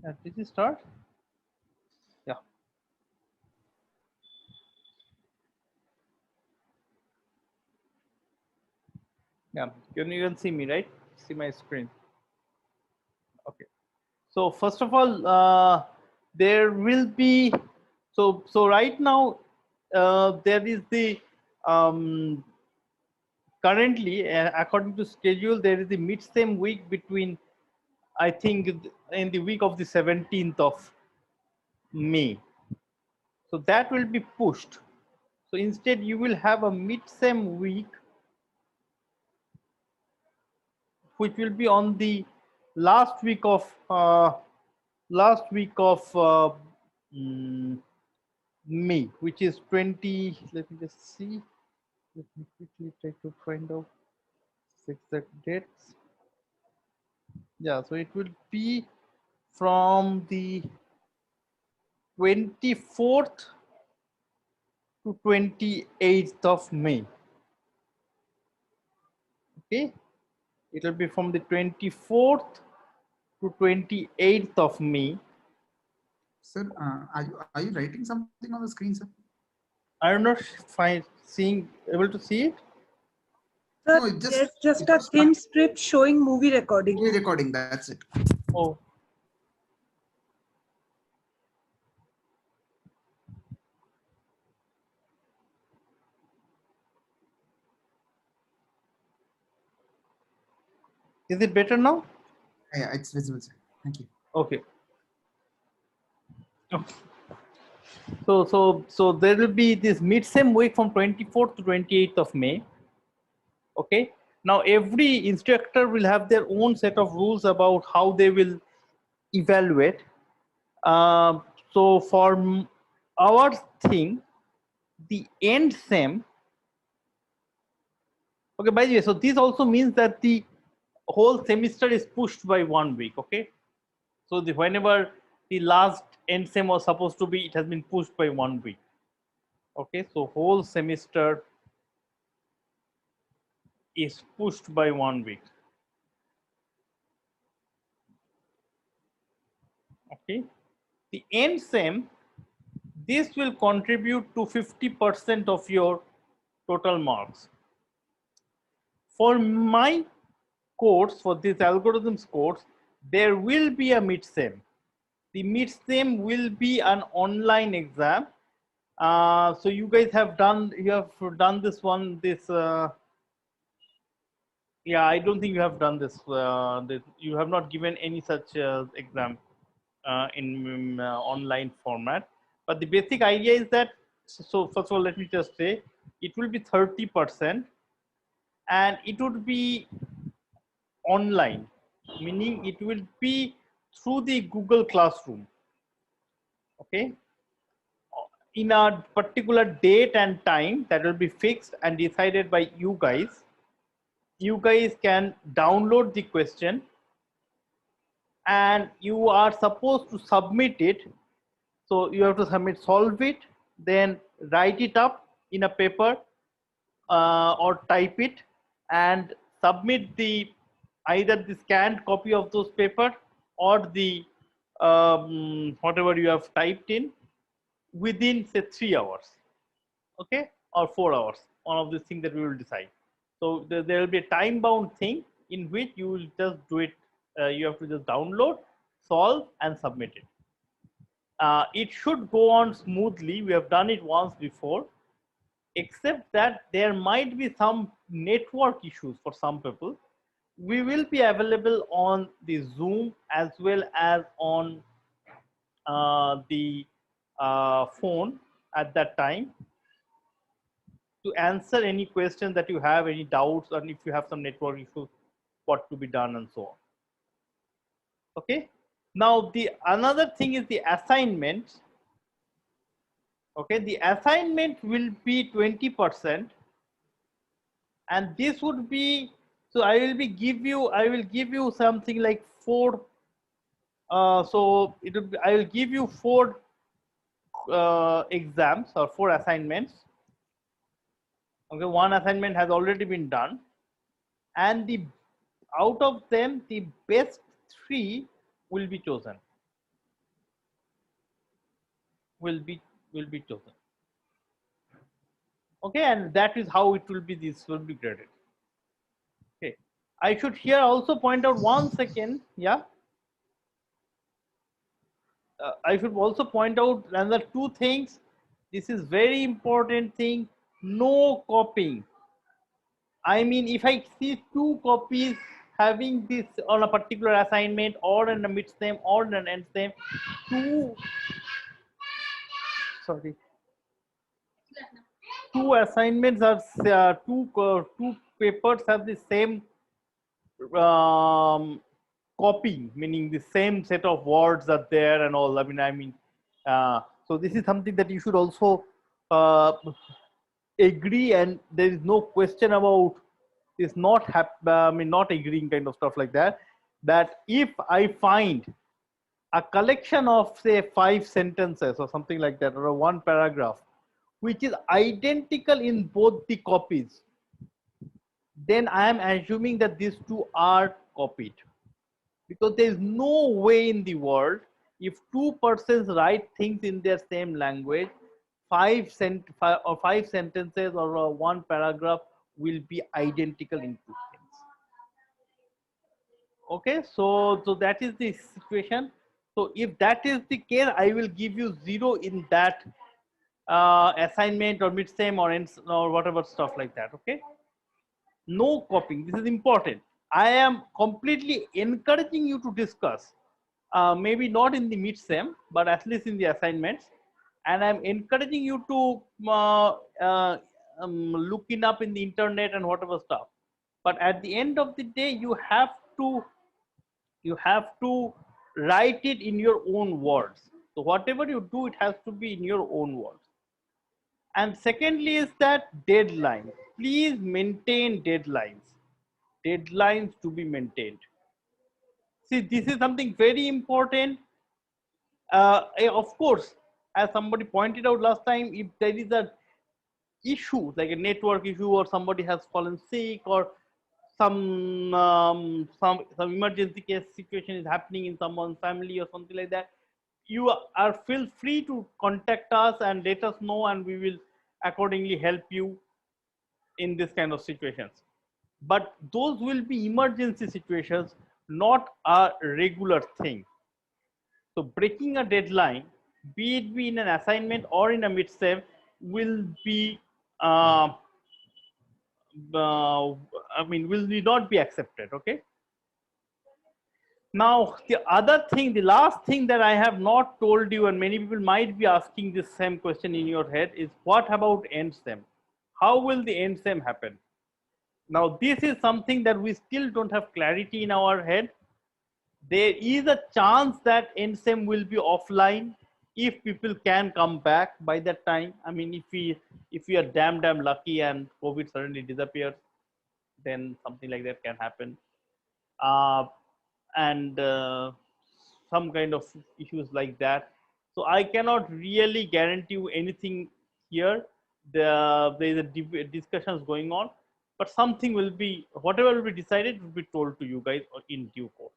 Did you start? Yeah. Yeah. Can you even see me, right? See my screen. Okay. So first of all, there will be so right now there is the um, currently according to schedule there is the mid same week between I think in the week of the 17th of May. So that will be pushed. So instead you will have a mid-sem week which will be on the last week of mm, May, which is 20. Let me just see. Let me quickly try to find out the exact dates. Yeah, so it will be from the 24th to 28th of May. Okay, it will be from the 24th to 28th of May. Sir, are you writing something on the screen, sir? I am not seeing able to see it. Sir, No, it there's just just a thin strip showing movie recording. movie recording. That's it. Oh, is it better now? Yeah, it's visible, sir. Thank you. Okay. Okay. So there will be this mid-sem week from 24th to 28th of May. Okay. Now every instructor will have their own set of rules about how they will evaluate. So for our thing, the end sem. Okay. By the way, so this also means that the whole semester is pushed by 1 week. Okay. So whenever the last end sem was supposed to be, it has been pushed by 1 week. Okay, so whole semester is pushed by 1 week. Okay, the end sem, this will contribute to 50% of your total marks. For my course, for this algorithms course, there will be a mid sem. The mid sem will be an online exam. So you guys have done this one, yeah, I don't think you have done this, you have not given any such exam in online format, but the basic idea is that, so first of all let me just say it will be 30% and it would be online, meaning it will be through the Google Classroom. Okay, in a particular date and time that will be fixed and decided by you guys. You guys can download the question and you are supposed to submit it. So you have to solve it, then write it up in a paper or type it and submit the either the scanned copy of those paper or the whatever you have typed in within say 3 hours, okay, or 4 hours, one of these things that we will decide. So there will be a time bound thing in which you will just do it, you have to just download, solve and submit it. It should go on smoothly. We have done it once before, except that there might be some network issues for some people. We will be available on the Zoom as well as on the phone at that time to answer any questions that you have, any doubts, and if you have some network issues, what to be done and so on. Okay. Now the another thing is the assignment. Okay, the assignment will be 20%, and this would be, so I will give you something like 4. So it will be, I will give you 4 exams or 4 assignments. Okay, one assignment has already been done, and the out of them the best 3 will be chosen. will be chosen. Okay, and that is how it will be. This will be graded. Okay, I should here also point out one second. Yeah, I should also point out another two things. This is very important thing. No copying. I mean, if I see two copies having this on a particular assignment or in a mid stem or in an end stem, two sorry, two assignments are two papers have the same copy, meaning the same set of words are there and all. So this is something that you should also uh, agree, and there is no question about this not agreeing kind of stuff like that. That if I find a collection of say 5 sentences or something like that, or a one paragraph which is identical in both the copies, then I am assuming that these two are copied, because there is no way in the world, if two persons write things in their same language, five sentences or one paragraph will be identical in two things. Okay, so that is the situation. So if that is the case, I will give you 0 in that assignment or mid-sem or or whatever stuff like that. Okay, no copying. This is important. I am completely encouraging you to discuss, maybe not in the mid-sem, but at least in the assignments. And I'm encouraging you to look it up in the internet and whatever stuff. But at the end of the day, you have to write it in your own words. So whatever you do, it has to be in your own words. And secondly is that deadline. Please maintain deadlines. Deadlines to be maintained. See, this is something very important. Of course, as somebody pointed out last time, if there is a issue like a network issue, or somebody has fallen sick, or some emergency case situation is happening in someone's family or something like that, you are feel free to contact us and let us know, and we will accordingly help you in this kind of situations. But those will be emergency situations, not a regular thing. So breaking a deadline, be it be in an assignment or in a mid-sem, will be will not be accepted. Okay. Now the other thing, the last thing that I have not told you, and many people might be asking this same question in your head, is what about end sem? How will the end sem happen? Now this is something that we still don't have clarity in our head. There is a chance that end sem will be offline if people can come back by that time. I mean, if we are damn lucky and COVID suddenly disappears, then something like that can happen. And some kind of issues like that. So I cannot really guarantee you anything here. There is a discussions going on, but something will be, whatever will be decided will be told to you guys in due course.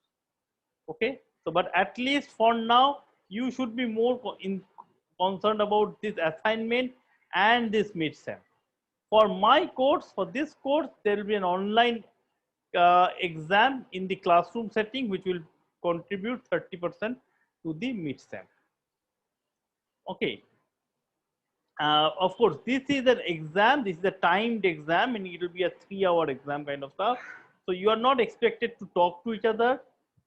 Okay, so but at least for now, you should be more concerned about this assignment and this mid-sem. For my course, for this course, there will be an online exam in the classroom setting, which will contribute 30% to the mid-sem. Okay. Of course, this is an exam. This is a timed exam, and it will be a 3-hour exam kind of stuff. So you are not expected to talk to each other,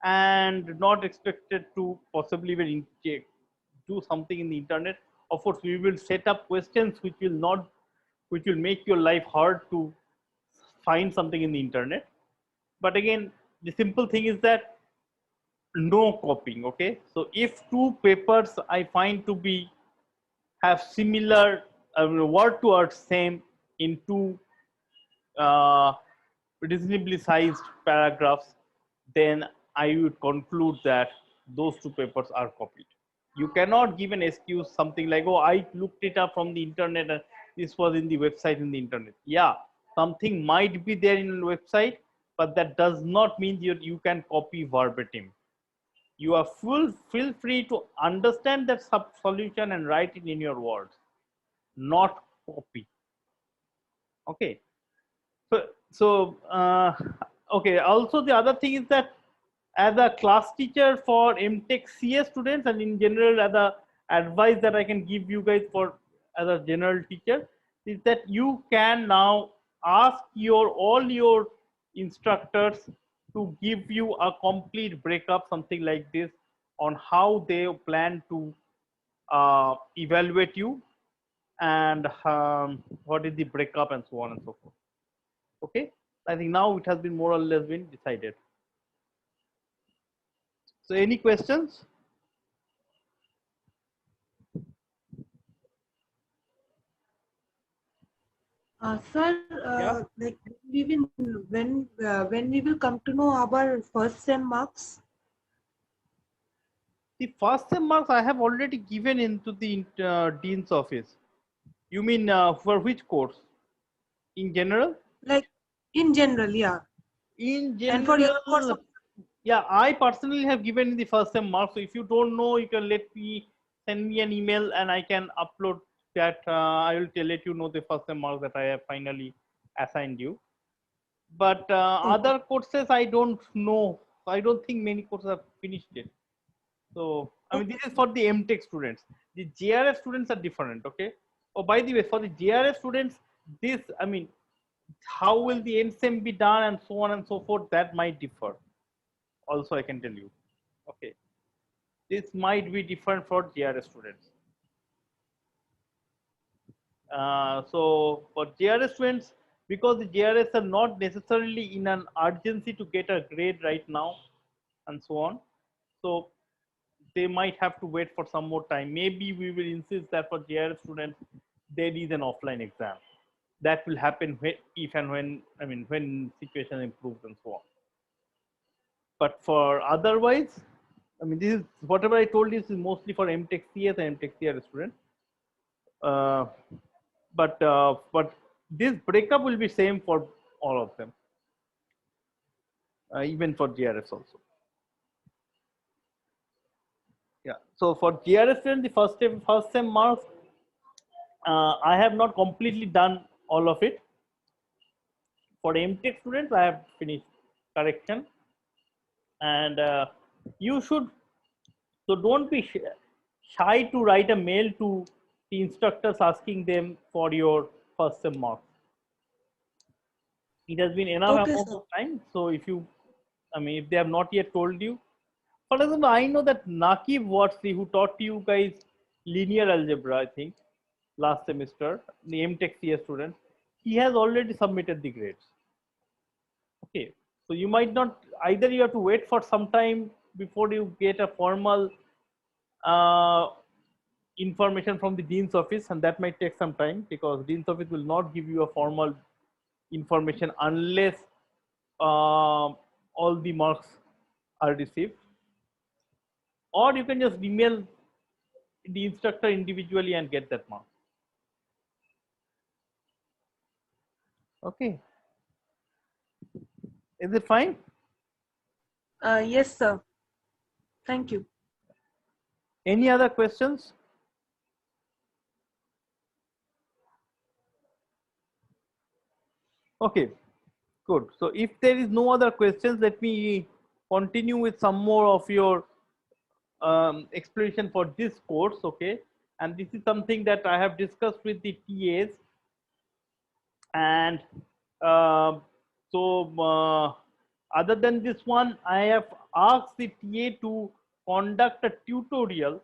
and not expected to possibly even do something in the internet. Of course, we will set up questions which will make your life hard to find something in the internet. But again, the simple thing is that no copying. Okay, so if two papers I find to be have similar word to word same in two reasonably sized paragraphs, then I would conclude that those two papers are copied. You cannot give an excuse something like, oh, I looked it up from the internet and this was in the website in the internet. Yeah, something might be there in the website, but that does not mean you can copy verbatim. You are feel free to understand that solution and write it in your words, not copy. Okay. So okay. Also, the other thing is that as a class teacher for MTech CS students, and in general, as a advice that I can give you guys for as a general teacher, is that you can now ask your all your instructors to give you a complete breakup, something like this, on how they plan to evaluate you, and what is the breakup, and so on and so forth. Okay, I think now it has been more or less been decided. So any questions? Sir, Yeah. like we will when we will come to know our first sem marks. The first sem marks I have already given into the dean's office. You mean for which course? In general? Like in general, yeah. In And for your course, general, yeah, I personally have given the first sem marks. So if you don't know, you can send me an email and I can upload that. I will let you know the first sem marks that I have finally assigned you. But okay. other courses, I don't know. I don't think many courses have finished it. So, I mean, this is for the MTech students. The JRF students are different, okay? Oh, by the way, for the JRF students, this, I mean, how will the NSEM be done and so on and so forth, that might differ. Also, I can tell you, okay? This might be different for JRF students. So for JRS students, because the JRS are not necessarily in an urgency to get a grade right now and so on. So they might have to wait for some more time. Maybe we will insist that for JRS students, there is an offline exam. That will happen if and when, I mean, when situation improves and so on. But for otherwise, I mean, this is whatever I told you is mostly for MTech CS and MTech CRS students. Uh, but this breakup will be same for all of them, even for GRS also. Yeah. So for GRS students, the first sem marks, I have not completely done all of it. For MTech students, I have finished correction, and you should, so don't be shy to write a mail to the instructors asking them for your first sem marks. It has been enough Okay, amount sir. of time. So if you, I mean, if they have not yet told you, for example, I know that Nakib Watsi, who taught you guys linear algebra, I think, last semester, the MTech CS student, he has already submitted the grades. Okay, so you might not, either you have to wait for some time before you get a formal uh, information from the dean's office, and that might take some time because dean's office will not give you a formal information unless all the marks are received, or you can just email the instructor individually and get that mark. Okay, is it fine? Yes, sir. Thank you. Any other questions? Okay, good. So if there is no other questions, let me continue with some more of your explanation for this course. Okay, and this is something that I have discussed with the TAs, and other than this one, I have asked the TA to conduct a tutorial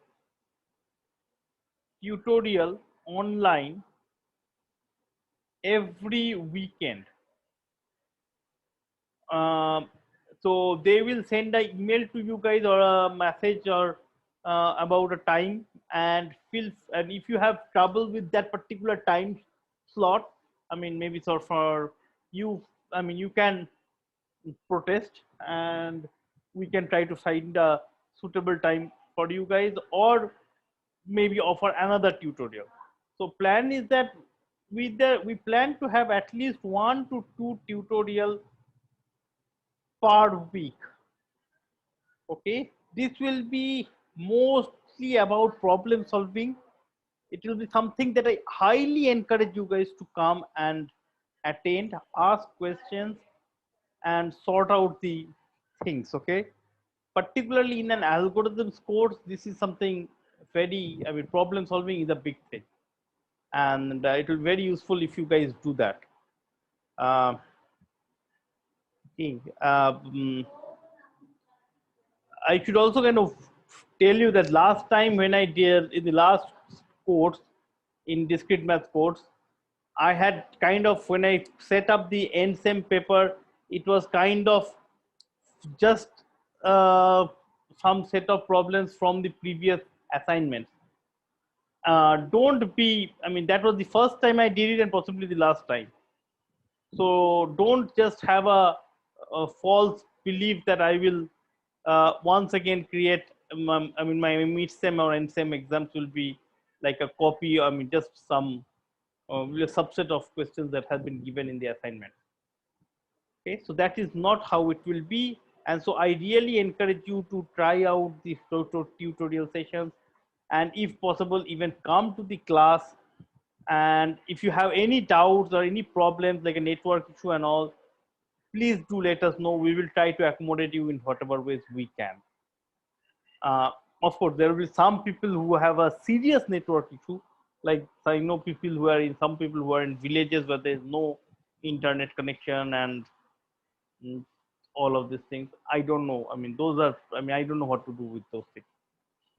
online every weekend. So they will send an email to you guys or a message or about a time, and if you have trouble with that particular time slot, I mean, maybe so for you, I mean, you can protest and we can try to find a suitable time for you guys, or maybe offer another tutorial. So plan is that we plan to have at least 1 to 2 tutorial per week. Okay, this will be mostly about problem solving. It will be something that I highly encourage you guys to come and attend, ask questions, and sort out the things. Okay, particularly in an algorithms course, this is something very, I mean, problem solving is a big thing, and it will be very useful if you guys do that. Okay. I should also kind of tell you that last time when I did in the last course in discrete math course, I had kind of, when I set up the NSEM paper, it was kind of just some set of problems from the previous assignments. Don't be, I mean, that was the first time I did it and possibly the last time. So don't just have a false belief that I will once again create, I mean, my mid-sem or end-sem exams will be like a copy, I mean, just some a subset of questions that have been given in the assignment. Okay, so that is not how it will be. And so I really encourage you to try out the tutorial sessions, and if possible, even come to the class. And if you have any doubts or any problems like a network issue and all, please do let us know. We will try to accommodate you in whatever ways we can. Of course, there will be some people who have a serious network issue. Like I know people who are in, some people who are in villages where there is no internet connection and all of these things. I don't know. I mean, those are, I mean, I don't know what to do with those things.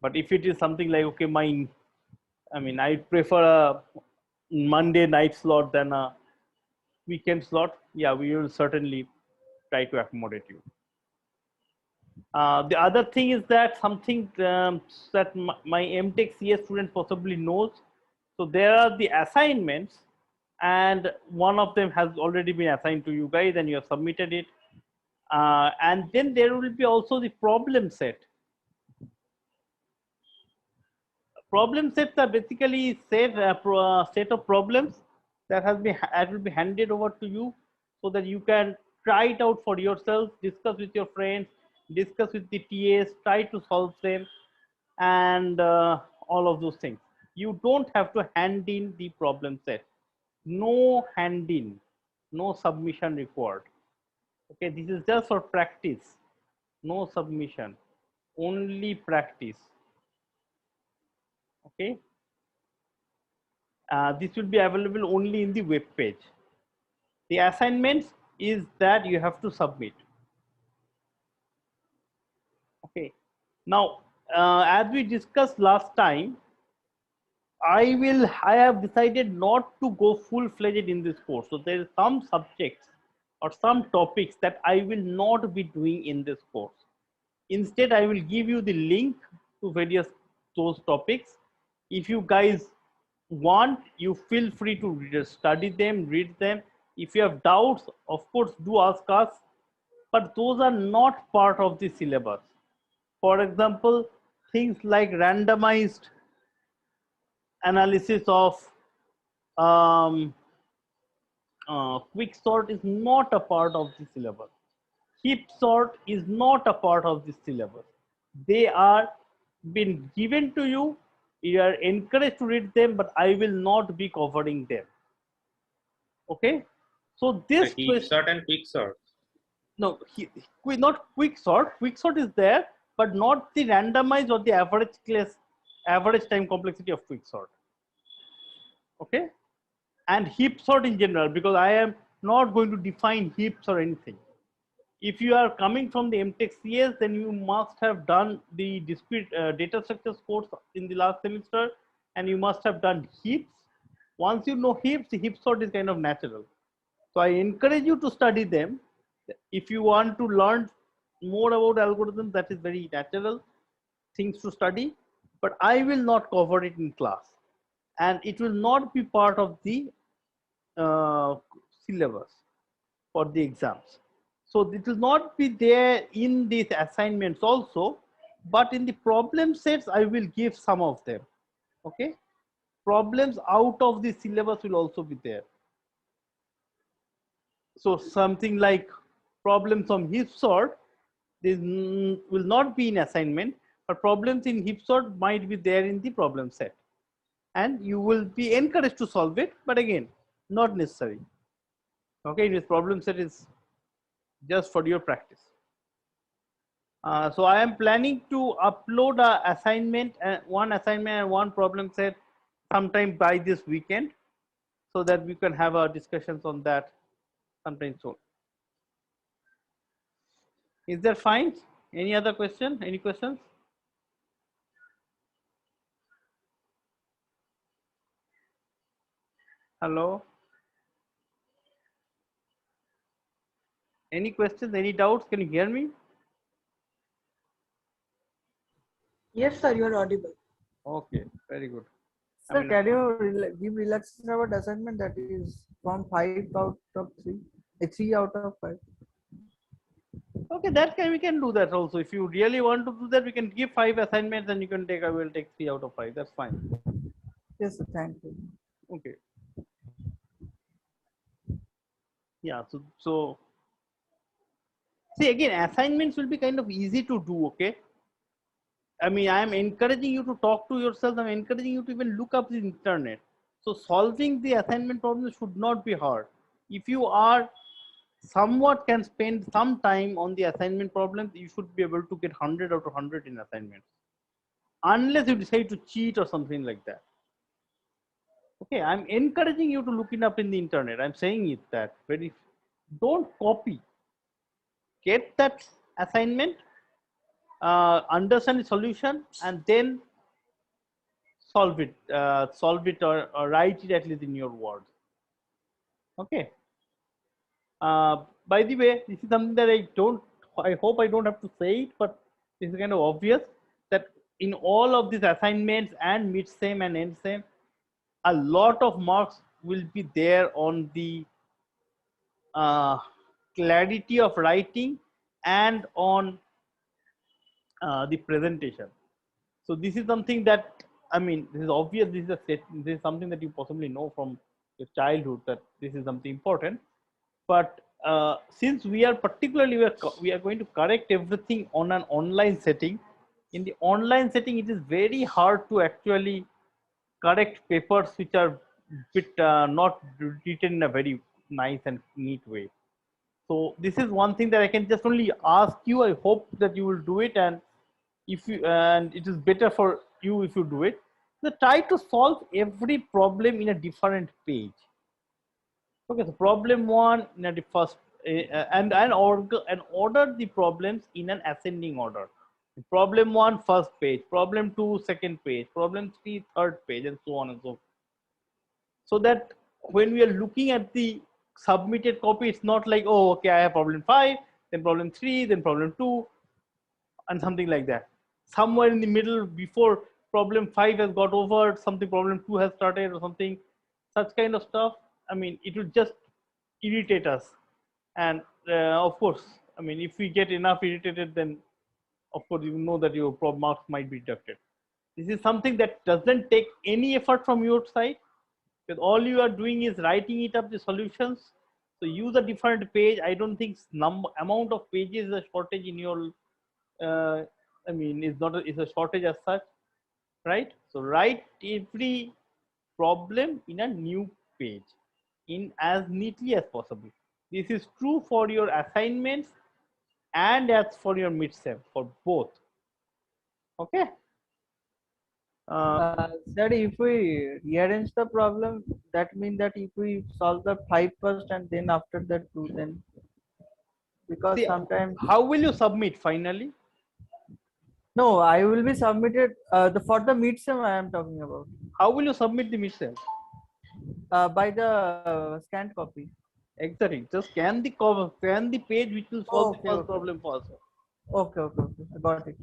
But if it is something like, okay, mine, I mean, I prefer a Monday night slot than a weekend slot. Yeah, we will certainly try to accommodate you. The other thing is that something that my MTech CS student possibly knows. So there are the assignments, and one of them has already been assigned to you guys and you have submitted it. And then there will be also the problem set. Problem sets are basically set of problems that will be handed over to you so that you can try it out for yourself, discuss with your friends, discuss with the TAs, try to solve them, and all of those things. You don't have to hand in the problem set. No hand in, no submission required. Okay, this is just for practice. No submission, only practice. Okay. This will be available only in the web page. The assignments is that you have to submit. Okay. Now, as we discussed last time, I have decided not to go full-fledged in this course. So there is some subjects or some topics that I will not be doing in this course. Instead, I will give you the link to various those topics. If you guys want, you feel free to study them, read them. If you have doubts, of course, do ask us, but those are not part of the syllabus. For example, things like randomized analysis of quick sort is not a part of the syllabus. Heap sort is not a part of the syllabus. They are been given to you. You are encouraged to read them, but I will not be covering them. Okay, so this heap sort and quick sort. No, not quick sort. Quick sort is there, but not the randomized or the average time complexity of quick sort. Okay, and heap sort in general, because I am not going to define heaps or anything. If you are coming from the MTech CS, then you must have done the discrete data structures course in the last semester, and you must have done heaps. Once you know heaps, the heap sort is kind of natural. So I encourage you to study them. If you want to learn more about algorithms, that is very natural things to study, but I will not cover it in class, and it will not be part of the syllabus for the exams. So it will not be there in these assignments also, but in the problem sets, I will give some of them. Okay, problems out of the syllabus will also be there. So something like problems from heap sort, This will not be in assignment, but problems in HipSort might be there in the problem set. And you will be encouraged to solve it, but again, not necessary. Okay, this problem set is just for your practice. So I am planning to upload a assignment, one assignment and one problem set sometime by this weekend, so that we can have our discussions on that sometime soon. Is that fine? Any other question? Any questions? Hello? Any questions? Any doubts? Can you hear me? Yes, sir, you are audible. Okay, very good. I Sir, mean, can you give relaxation about assignment that is from 5 out of 3? 3 out of 5. okay, that can, we can do that also. If you really want to do that, we can give 5 assignments and you can take, I will take 3 out of 5. That's fine. Yes, sir, thank you. Okay. Yeah, so see, again, assignments will be kind of easy to do, okay? I mean, I am encouraging you to talk to yourself. I'm encouraging you to even look up the internet. So solving the assignment problems should not be hard. If you are somewhat can spend some time on the assignment problems, you should be able to get 100 out of 100 in assignments. Unless you decide to cheat or something like that. Okay, I'm encouraging you to look it up in the internet. I'm saying it that very, don't copy. Get that assignment, understand the solution, and then solve it or write it at least in your words. Okay. By the way, this is something that I hope I don't have to say it, but this is kind of obvious that in all of these assignments and mid-sem and end-sem, a lot of marks will be there on the clarity of writing and on the presentation. So this is something that, I mean, this is obvious. This is something that you possibly know from your childhood, that this is something important. But since we are we are going to correct everything on an online setting. In the online setting, it is very hard to actually correct papers which are not written in a very nice and neat way. So this is one thing that I can just only ask you. I hope that you will do it, and if you, and it is better for you if you do it. So try to solve every problem in a different page. Okay, so problem one in the first, and order the problems in an ascending order. Problem one, first page. Problem two, second page. Problem three, third page, and so on and so forth. So that when we are looking at the submitted copy, it's not like, oh, okay, I have problem 5, then problem 3, then problem 2, and something like that. Somewhere in the middle, before problem 5 has got over, something problem 2 has started or something, such kind of stuff. I mean, it will just irritate us. And of course, I mean, if we get enough irritated, then of course you know that your marks might be deducted. This is something that doesn't take any effort from your side, because all you are doing is writing it up the solutions. So use a different page. I don't think amount of pages is a shortage in your I mean, is a shortage as such, right? So write every problem in a new page in as neatly as possible. This is true for your assignments and as for your mid-sem, for both. Okay. Sir, if we rearrange the problem, that means that if we solve the 5 first and then after that 2, then because See, sometimes how will you submit finally? no, I will be submitted for the midsem I am talking about How will you submit the mid-sem? by the scanned copy. Exactly. Just scan the cover, scan the page which will solve the Okay, first okay. problem first. Okay, I got it.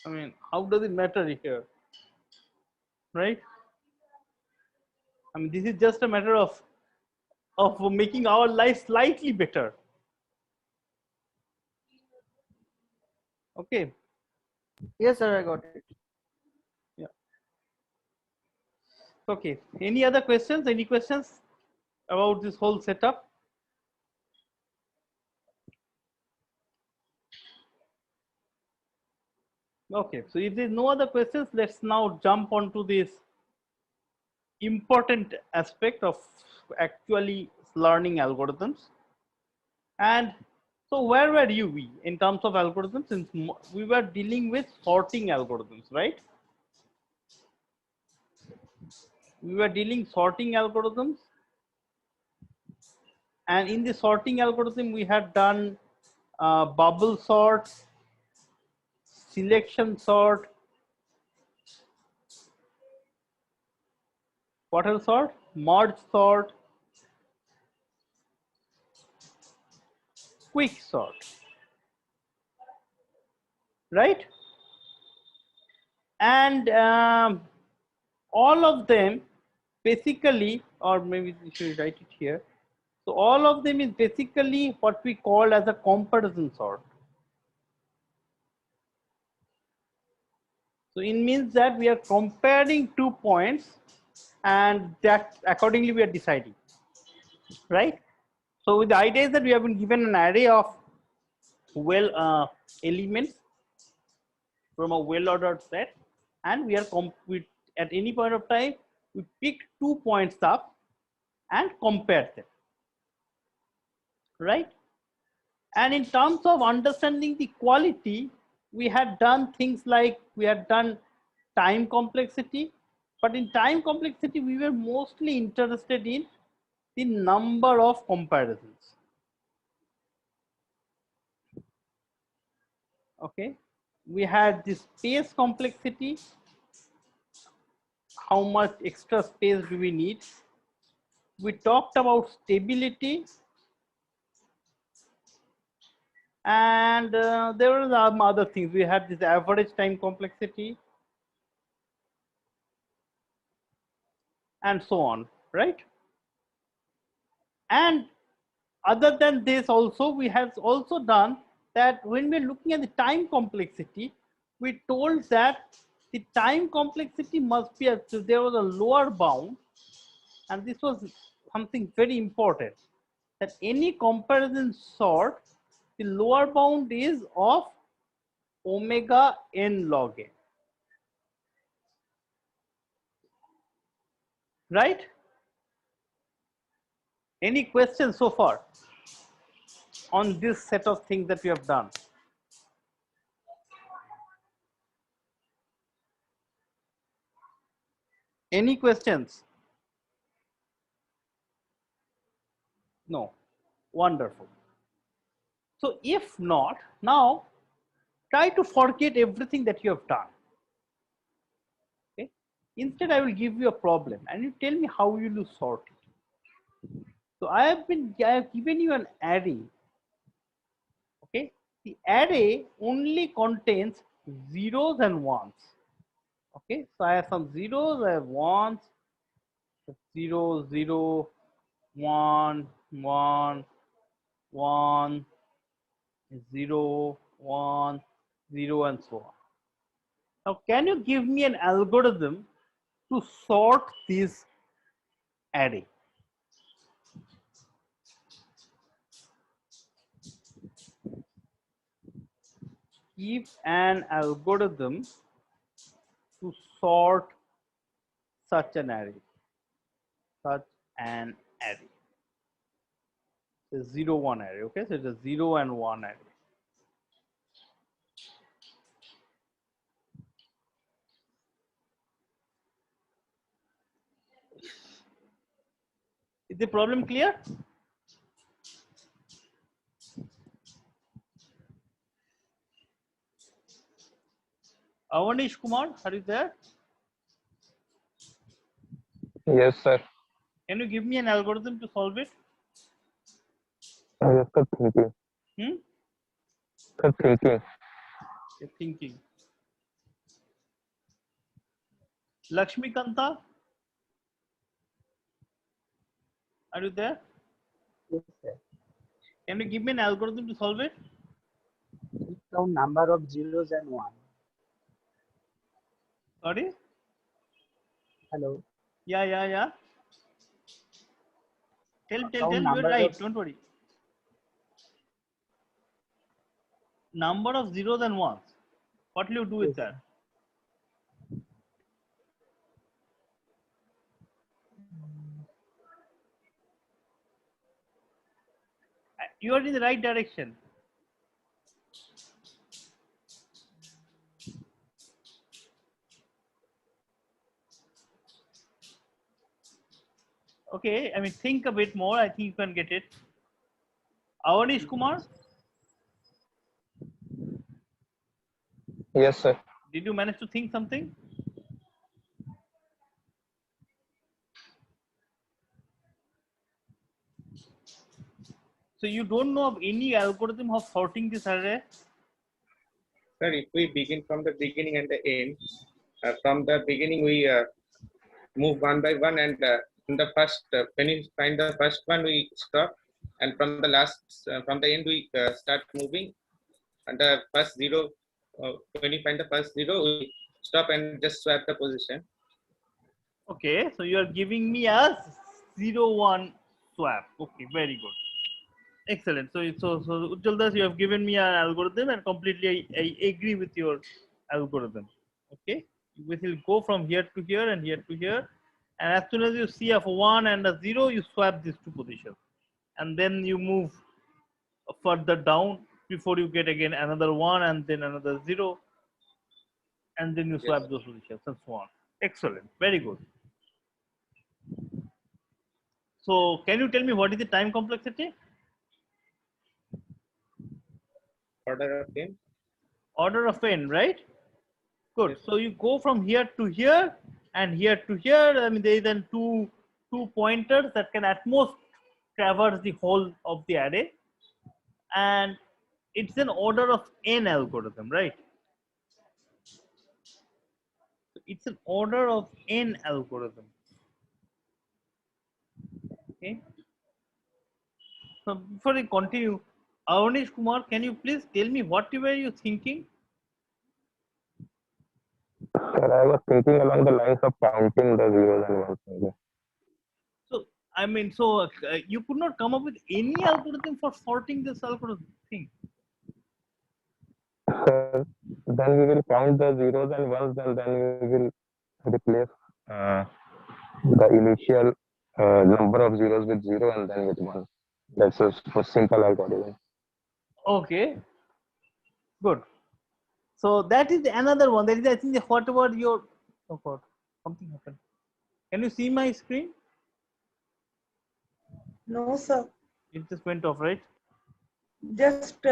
I mean, how does it matter here? Right? I mean, this is just a matter of making our life slightly better. Okay. Yes, sir, I got it. Yeah. Okay. Any other questions? Any questions about this whole setup? Okay, so if there's no other questions, let's now jump onto this important aspect of actually learning algorithms. And so where were we in terms of algorithms? Since we were dealing with sorting algorithms, right? We were dealing sorting algorithms, and in the sorting algorithm we had done bubble sort, selection sort, what else sort, merge sort, quick sort, right? And all of them basically, or maybe we should write it here. So all of them is basically what we call as a comparison sort. So it means that we are comparing 2 points, and that accordingly we are deciding, right? So the idea is that we have been given an array of elements from a well-ordered set, and we are at any point of time we pick 2 points up and compare them, right? And in terms of understanding the quality, we had done things like we had done time complexity, but in time complexity we were mostly interested in the number of comparisons. Okay, we had the space complexity, how much extra space do we need. We talked about stability, and there were some other things. We had this average time complexity and so on, right? And other than this also, we have also done that when we're looking at the time complexity, we told that the time complexity must be, there was a lower bound, and this was something very important, that any comparison sort, the lower bound is of omega n log n, right? Any questions so far on this set of things that we have done? Any questions? No. Wonderful. So if not, now try to forget everything that you have done. Okay. Instead, I will give you a problem and you tell me how you will sort it. So I have given you an array. Okay. The array only contains zeros and ones. Okay. So I have some zeros, I have ones, 0, 0, 1, 1, 1, 0, 1, 0, and so on. Now, can you give me an algorithm to sort this array? Give an algorithm to sort such an array. Such an array. It's a 0, 1 array. Okay, so it's a 0 and 1 array. Is the problem clear? Avanish Kumar, are you there? Yes, sir. Can you give me an algorithm to solve it? Yes, sir. Thinking. Sir, thinking. You're thinking. Lakshmi Kanta, are you there? Yes, sir. Can you give me an algorithm to solve it? Count number of zeros and one. Sorry? Hello. Yeah. Tell, Count you're number right, of- don't worry. Number of zeros and ones. What will you do with Yes, that? You are in the right direction. Okay, I mean, think a bit more. I think you can get it. Avanish Kumar, Yes, sir. did you manage to think something? So you don't know of any algorithm of sorting this array? Sir, if we begin from the beginning and the end, from the beginning we move one by one, and in the first, when you find the first one, we stop, and from the last, from the end, we start moving, and the first zero, when you find the first zero, we stop and just swap the position. Okay, so you are giving me a 0-1 swap. Okay, very good. Excellent. So Ujjwal Das, you have given me an algorithm, and completely I agree with your algorithm. Okay, we will go from here to here and here to here, and as soon as you see a 1 and a 0, you swap these two positions, and then you move further down before you get again another 1 and then another 0, and then you swap those positions and so on. Excellent. Very good. So can you tell me what is the time complexity? Order of n. Order of n, right? Good. Yes. So you go from here to here and here to here. I mean, there is then two pointers that can at most traverse the whole of the array, and it's an order of n algorithm, right? It's an order of n algorithm. Okay. So before we continue, Avanish Kumar, can you please tell me what were you thinking? Sir, I was thinking along the lines of counting the zeros and ones. Only. So I mean, so you could not come up with any algorithm for sorting this algorithm thing. Sir, then we will count the zeros and ones, and then we will replace the initial number of zeros with 0 and then with 1. That's a simple algorithm. Okay, good. So that is another one. That is, I think, whatever your, oh God, something happened. Can you see my screen? No, sir. It just went off, right? Just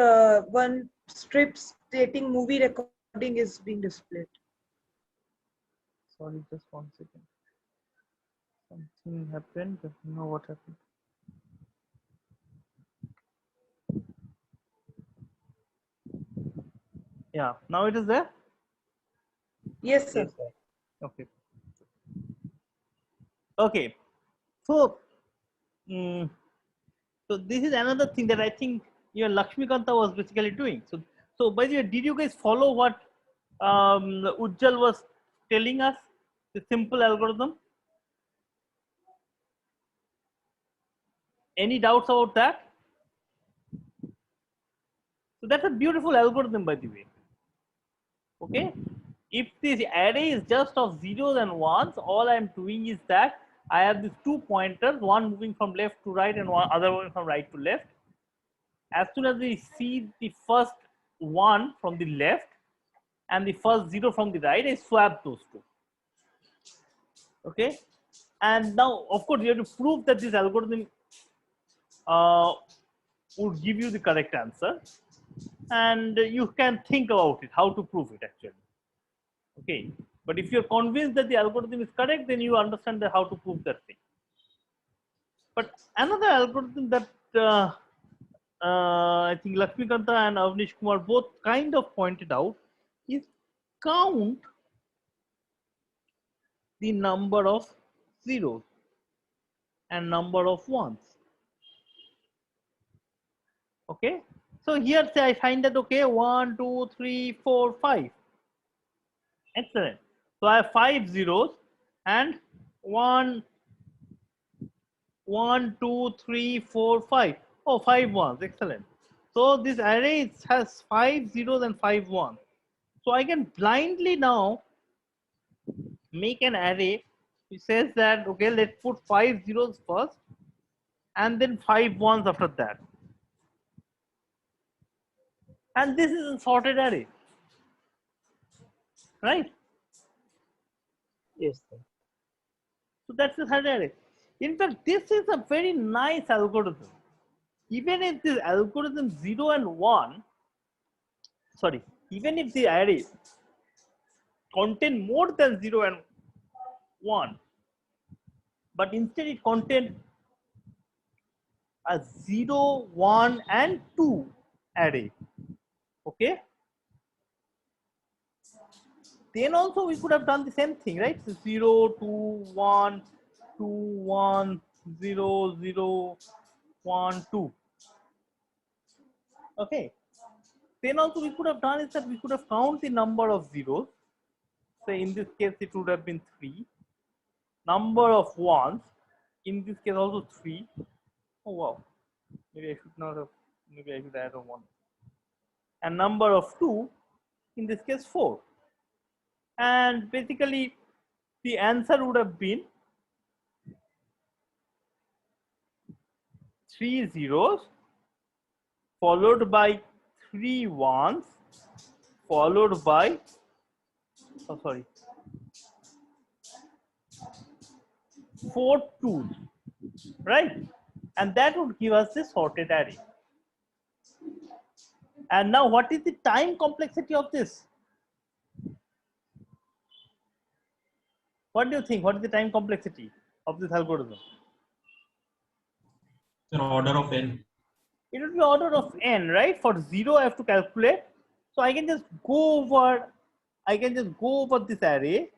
one strip stating movie recording is being displayed. Sorry, just 1 second. Something happened. I don't know what happened. Yeah, now it is there. Yes, sir. Okay. Okay. So, so this is another thing that I think your Lakshmikanta was basically doing. So by the way, did you guys follow what Ujjal was telling us? The simple algorithm. Any doubts about that? So that's a beautiful algorithm, by the way. Okay. If this array is just of zeros and ones, all I'm doing is that I have these two pointers, one moving from left to right and one other moving from right to left. As soon as we see the first one from the left and the first zero from the right, I swap those two. Okay. And now, of course, you have to prove that this algorithm would give you the correct answer. And you can think about it, how to prove it actually. Okay. But if you're convinced that the algorithm is correct, then you understand how to prove that thing. But another algorithm that I think Lakshmikanta and Avnish Kumar both kind of pointed out is count the number of zeros and number of ones. Okay. So here say I find that, okay, 1, 2, 3, 4, 5. Excellent. So I have 5 zeros and 1, 2, 3, 4, 5. Oh, 5 ones. Excellent. So this array has 5 zeros and 5 ones. So I can blindly now make an array which says that, okay, let's put 5 zeros first and then 5 ones after that. And this is a sorted array, right? Yes, sir. So that's the third array. In fact, this is a very nice algorithm. Even if this algorithm 0 and 1, sorry, even if the array contain more than 0 and 1, but instead it contains a 0, 1 and 2 array, okay? Then also we could have done the same thing, right? So 0, 2, 1, 2, 1, 0, 0, 1, 2. Okay. Then also we could have done is that we could have counted the number of zeros. Say in this case it would have been 3. Number of ones, in this case also 3. Oh wow. Maybe I should not have, maybe I should add a 1. And number of 2, in this case 4. And basically the answer would have been 3 zeros followed by 3 ones followed by, oh sorry, 4 twos, right? And that would give us the sorted array. And now what is the time complexity of this? What do you think? What is the time complexity of this algorithm? An order of n. It will be order of n, right? For 0 I have to calculate. So I can just go over this array,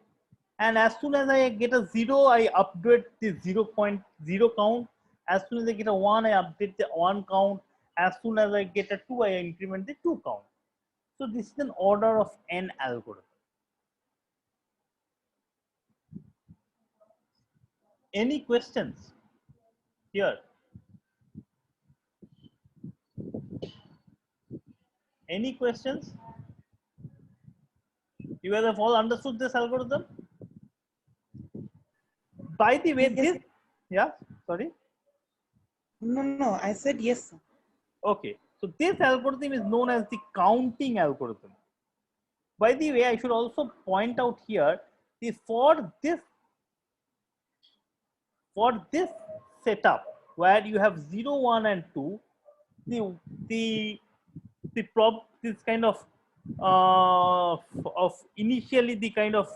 and as soon as I get a 0, I update the 0.0 count. As soon as I get a 1, I update the 1 count. As soon as I get a 2, I increment the 2 count. So this is an order of n algorithm. Any questions here? Any questions? You guys have all understood this algorithm? By the way, Yes. this, yeah, sorry. No, I said yes, sir. Okay, so this algorithm is known as the counting algorithm. By the way, I should also point out here, for this setup where you have 0, 1 and 2, this kind of initially the kind of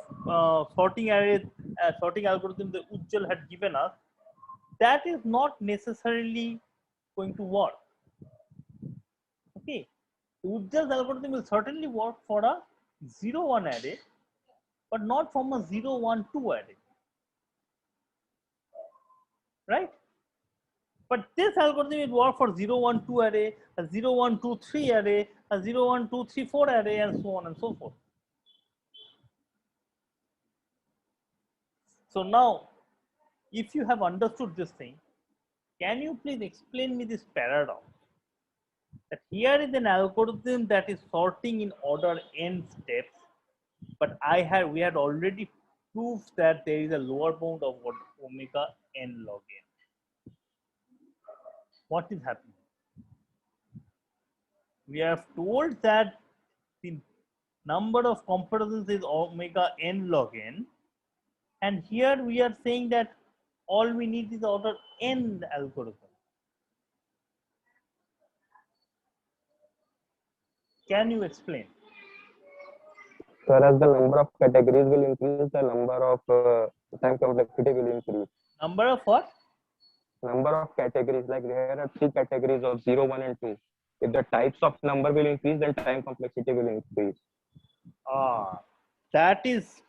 sorting algorithm that Ujjwal had given us, that is not necessarily going to work. Okay, Ujjwal's algorithm will certainly work for a 0, 1 array, but not from a 0, 1, 2 array, right? But this algorithm will work for 0, 1, 2 array, a 0, 1, 2, 3 array, a 0, 1, 2, 3, 4 array, and so on and so forth. So now, if you have understood this thing, can you please explain me this paradox? That here is an algorithm that is sorting in order n steps, but we had already proved that there is a lower bound of omega n log n. What is happening? We have told that the number of comparisons is omega n log n, and here we are saying that all we need is order n algorithm. Can you explain? Whereas the number of categories will increase, the number of time complexity will increase. Number of what? Number of categories, like there are 3 categories of 0, 1 and 2. If the types of number will increase, then time complexity will increase. That is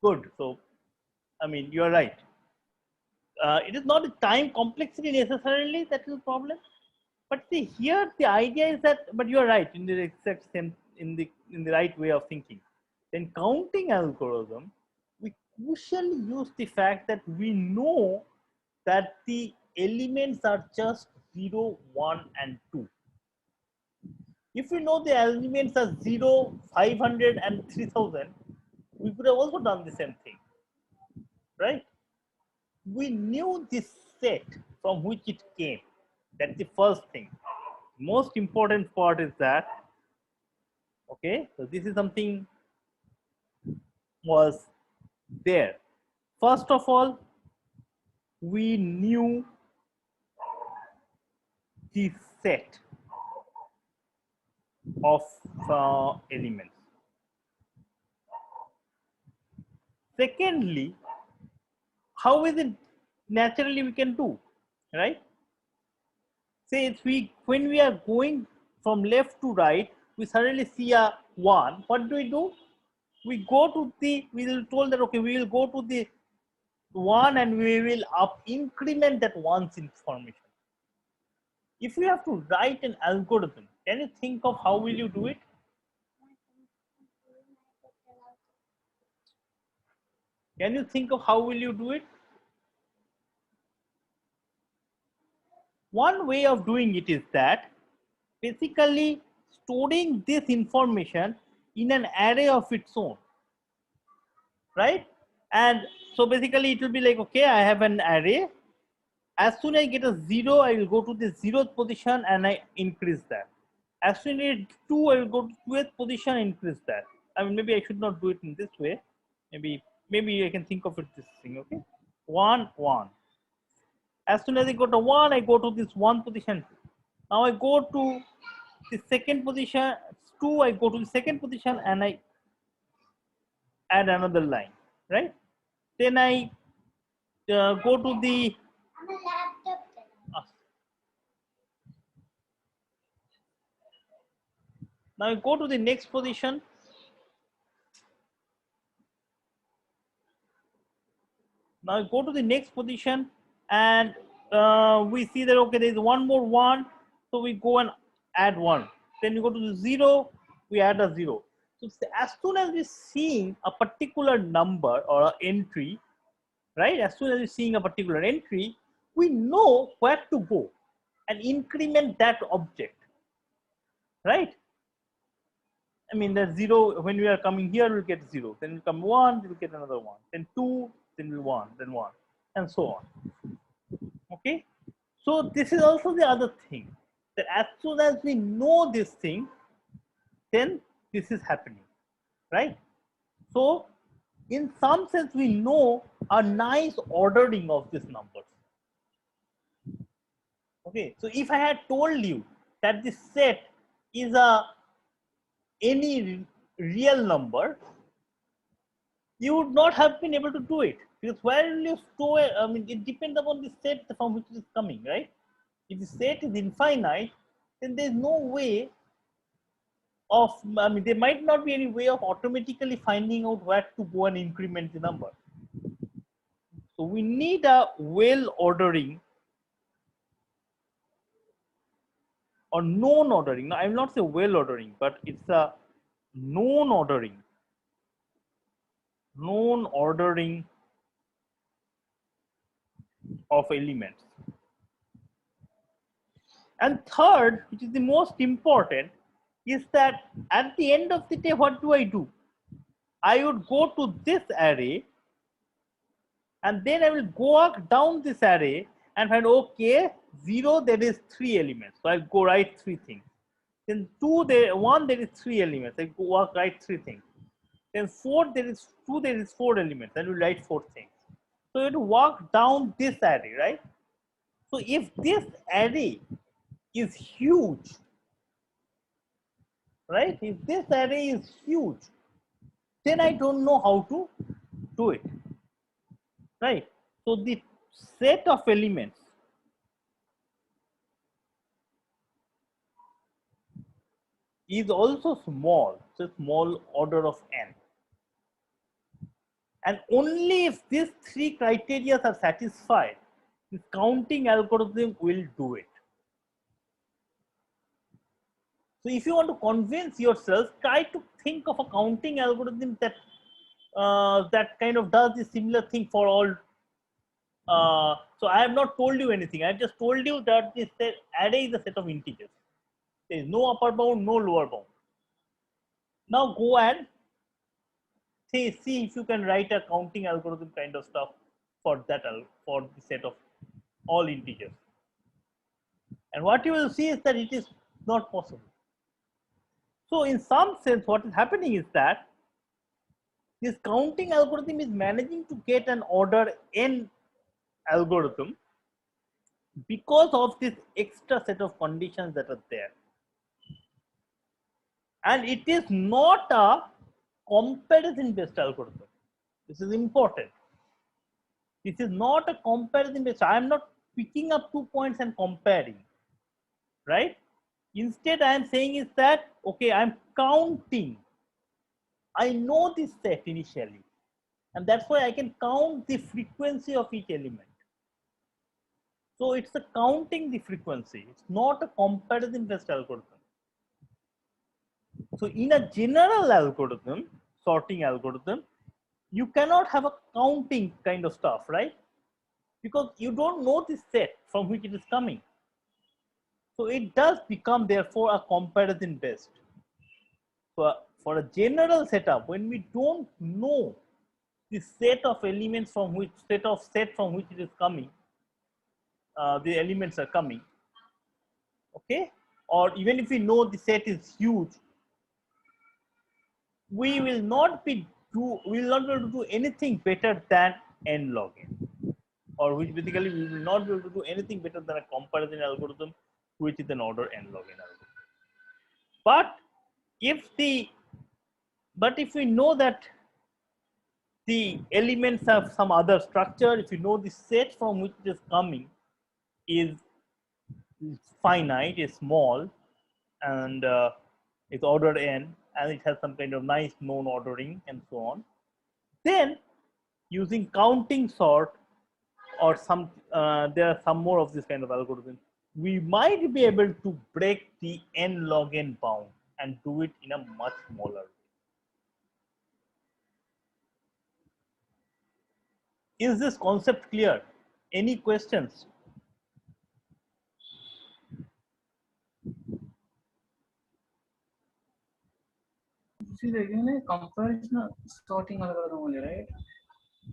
good. So, I mean, you are right. It is not the time complexity necessarily that is the problem. But see, here the idea is that, but you are right in the exact same, in the right way of thinking. In counting algorithm, we usually use the fact that we know that the elements are just 0, 1 and 2. If we know the elements are 0, 500, and 3000, we could have also done the same thing, right? We knew this set from which it came. That's the first thing. Most important part is that, okay, so this is something was there. First of all, we knew the set of elements. Secondly, how is it naturally we can do, right? Say if when we are going from left to right, we suddenly see a 1. What do? We go to we will told that, okay, we will go to the 1 and we will increment that 1's information. If you have to write an algorithm, can you think of how will you do it? Can you think of how will you do it? One way of doing it is that basically storing this information in an array of its own, right? And so basically it will be like, okay, I have an array. As soon as I get a 0, I will go to the 0th position and I increase that. As soon as I get 2, I will go to 2th position and increase that. I mean, maybe I should not do it in this way. Maybe I can think of it this thing, okay? 1, 1. As soon as I go to 1, I go to this 1 position. Now I go to the second position, 2, I go to the second position and I add another line, right? Then I go to the now I go to the next position. Now I go to the next position and we see that, okay, there is one more 1. So we go and add 1. Then we go to the 0, we add a 0. So as soon as we're seeing a particular number or an entry, right? As soon as we're seeing a particular entry, we know where to go and increment that object, right? I mean, the 0, when we are coming here, we'll get 0. Then we'll come 1, we'll get another 1. Then 2, then we'll 1, then 1, and so on. Okay? So this is also the other thing, that as soon as we know this thing, then this is happening, right? So in some sense, we know a nice ordering of these numbers. Okay, so if I had told you that this set is any real number, you would not have been able to do it, because where will you store it? I mean, it depends upon the set from which it is coming, right? If the set is infinite, then there is no way of, I mean, there might not be any way of automatically finding out where to go and increment the number. So we need a well ordering or known ordering. Now, I will not say well ordering, but it's a known ordering. Known ordering of elements. And third, which is the most important, is that at the end of the day, what do? I would go to this array and then I will go down this array and find, okay, 0, there is 3 elements. So I'll go write 3 things. Then 2, 1, there is 3 elements. I go write 3 things. Then 4, there is 2, there is 4 elements. Then we write 4 things. So you have to walk down this array, right? So if this array is huge, right? If this array is huge, then I don't know how to do it, right? So the set of elements is also small, so small order of n. And only if these 3 criteria are satisfied, the counting algorithm will do it. So if you want to convince yourself, try to think of a counting algorithm that that kind of does the similar thing for all. So I have not told you anything. I have just told you that this array is a set of integers. There is no upper bound, no lower bound. Now go and see if you can write a counting algorithm kind of stuff for that for the set of all integers. And what you will see is that it is not possible. So in some sense, what is happening is that this counting algorithm is managing to get an order n algorithm because of this extra set of conditions that are there. And it is not a comparison based algorithm. This is important. This is not a comparison based. I am not picking up 2 points and comparing, right? Instead, I am saying is that, okay, I am counting. I know this set initially, and that's why I can count the frequency of each element. So it's a counting the frequency. It's not a comparison based algorithm. So in a general algorithm, sorting algorithm, you cannot have a counting kind of stuff, right? Because you don't know the set from which it is coming. So it does become therefore a comparison based. So for a general setup, when we don't know the set of elements from which set from which it is coming, the elements are coming, okay? Or even if we know the set is huge, we will not be able to do anything better than n log n, or which basically we will not be able to do anything better than a comparison algorithm, which is an order n log n algorithm. But if we know that the elements have some other structure, if you know the set from which it is coming is finite, is small, and it's order n, and it has some kind of nice known ordering and so on, then using counting sort or some there are some more of this kind of algorithm, we might be able to break the n log n bound and do it in a much smaller way. Is this concept clear? Any questions? This is again a comparison sorting algorithm only, right?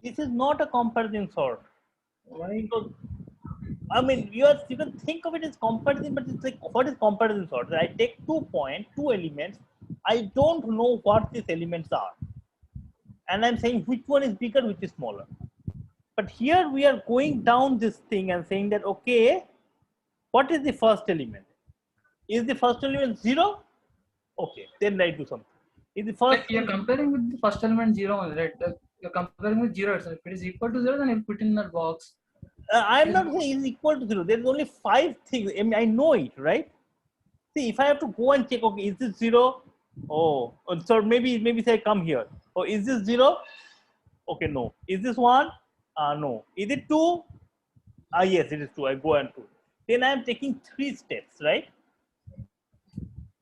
This is not a comparison sort. Why? Because, I mean, you can think of it as comparison, but it's like, what is comparison sort? I take 2 points, 2 elements. I don't know what these elements are, and I'm saying which one is bigger, which is smaller. But here we are going down this thing and saying that, okay, what is the first element? Is the first element 0? Okay, then I do something. Is the first Like you're comparing with the first element 0 only, right? Like you're comparing with 0 itself. If it is equal to 0, then you put in that box. I'm not saying is equal to 0. There is only 5 things. I mean, I know it, right? See, if I have to go and check, okay, is this 0? Oh, so maybe say come here. Oh, is this 0? Okay, no. Is this 1? No. Is it 2? Yes, it is 2. I go and 2. Then I am taking 3 steps, right?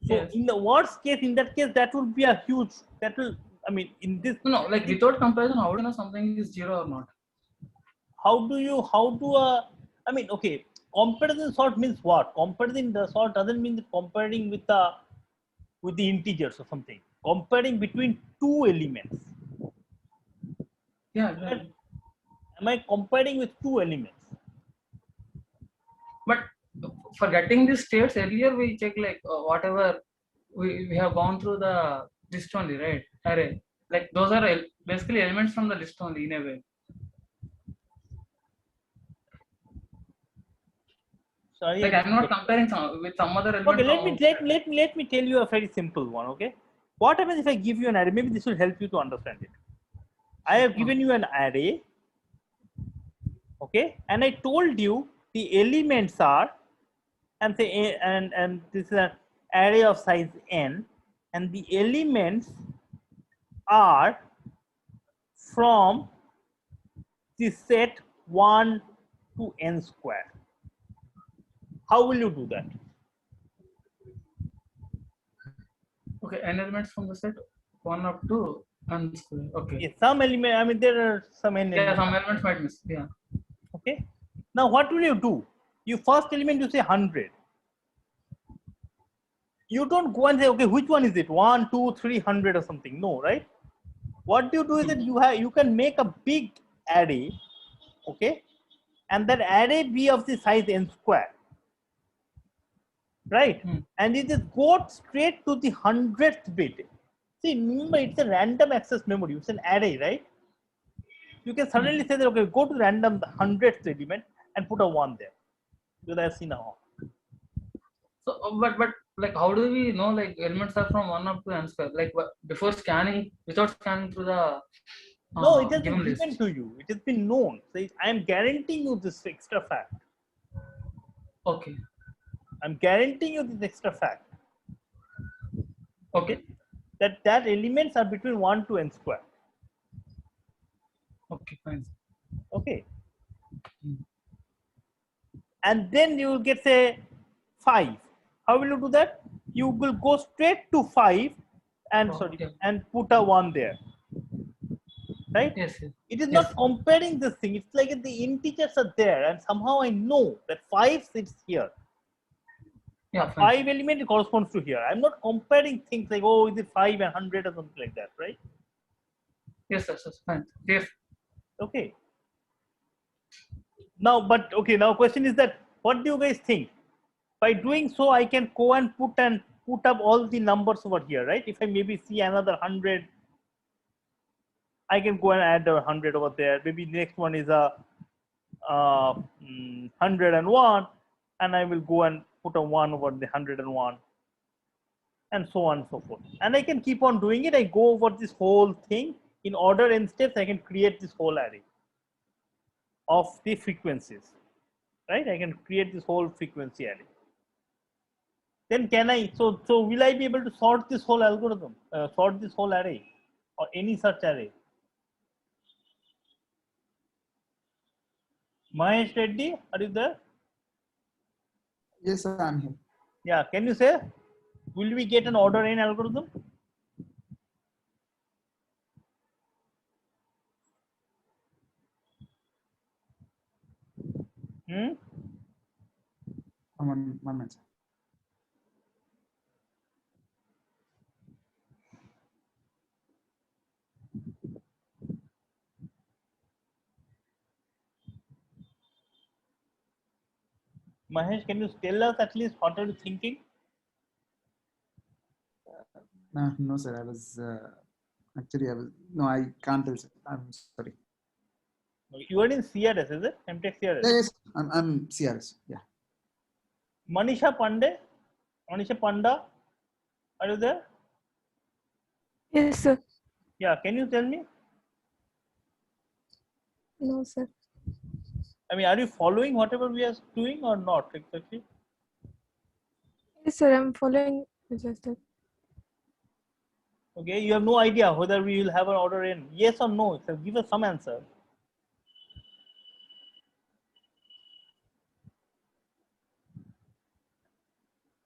So Yes. in the worst case, in that case, that will be a huge. That will. I mean, in this. No, like without comparison, how do you know something is 0 or not? I mean, okay, comparison sort means what? Comparison sort doesn't mean comparing with the integers or something. Comparing between 2 elements. Yeah, yeah. Am I comparing with 2 elements? But for getting these states earlier, we check like whatever we have gone through the list only, right? Array. Like those are basically elements from the list only in a way. Sorry. Like I'm not comparing with some other element. Okay, let me tell you a very simple one. Okay, what happens if I give you an array? Maybe this will help you to understand it. I have given you an array. Okay, and I told you the elements are, and this is an array of size n, and the elements are from the set 1 to n square. How will you do that? Okay, n elements from the set 1 up to n square. Okay. Yes, some element. I mean, there are some n. Yeah, some elements might miss. Yeah. Okay. Now, what will you do? You first element, you say 100. you don't go and say, okay, which one is it? 1, 2, 300 or something. No, right? What you do is that you can make a big array, okay, and that array be of the size n square, right? And it just go straight to the 100th bit. See, remember, it's a random access memory. It's an array, right? You can suddenly say that, okay, go to random the 100th element and put a 1 there. So that's now. So, but like, how do we know like elements are from 1 up to n square? Like before scanning, without scanning through the No, it has been given given list. to you. It has been known. So I am guaranteeing you this extra fact. Okay. I'm guaranteeing you this extra fact. Okay. That elements are between 1 to n square. Okay. Fine. Okay. And then you will get say 5. How will you do that? You will go straight to 5 and and put a 1 there. Right? Yes. Yes. It is Yes. not comparing this thing. It's like the integers are there, and somehow I know that 5 sits here. Yeah. Fine. 5 element corresponds to here. I'm not comparing things like, oh, is it 5 and 100 or something like that, right? Yes. Yes. Yes. Fine. Yes. Okay. Now, but okay, now question is that what do you guys think? By doing so, I can go and put up all the numbers over here, right? If I maybe see another 100, I can go and add a 100 over there. Maybe next one is a 101, and I will go and put a 1 over the 101, and so on and so forth. And I can keep on doing it. I go over this whole thing in order n steps. I can create this whole array of the frequencies, right? I can create this whole frequency array. Then can I, so will I be able to sort this whole algorithm, sort this whole array or any such array? Mahesh Reddy, are you there? Yes, sir, I'm here. Yeah, can you say, will we get an order n algorithm? One minute. Sir. Mahesh, can you tell us at least what are you thinking? No, sir. I was actually I can't tell. Sir. I'm sorry. You are in CRS, is it? MTech CRS. Yes, I'm CRS. Yeah. Manisha Panda, are you there? Yes, sir. Yeah, can you tell me? No, sir. I mean, are you following whatever we are doing or not exactly? Yes, sir. I'm following. Just that. Okay, you have no idea whether we will have an order in yes or no. So give us some answer.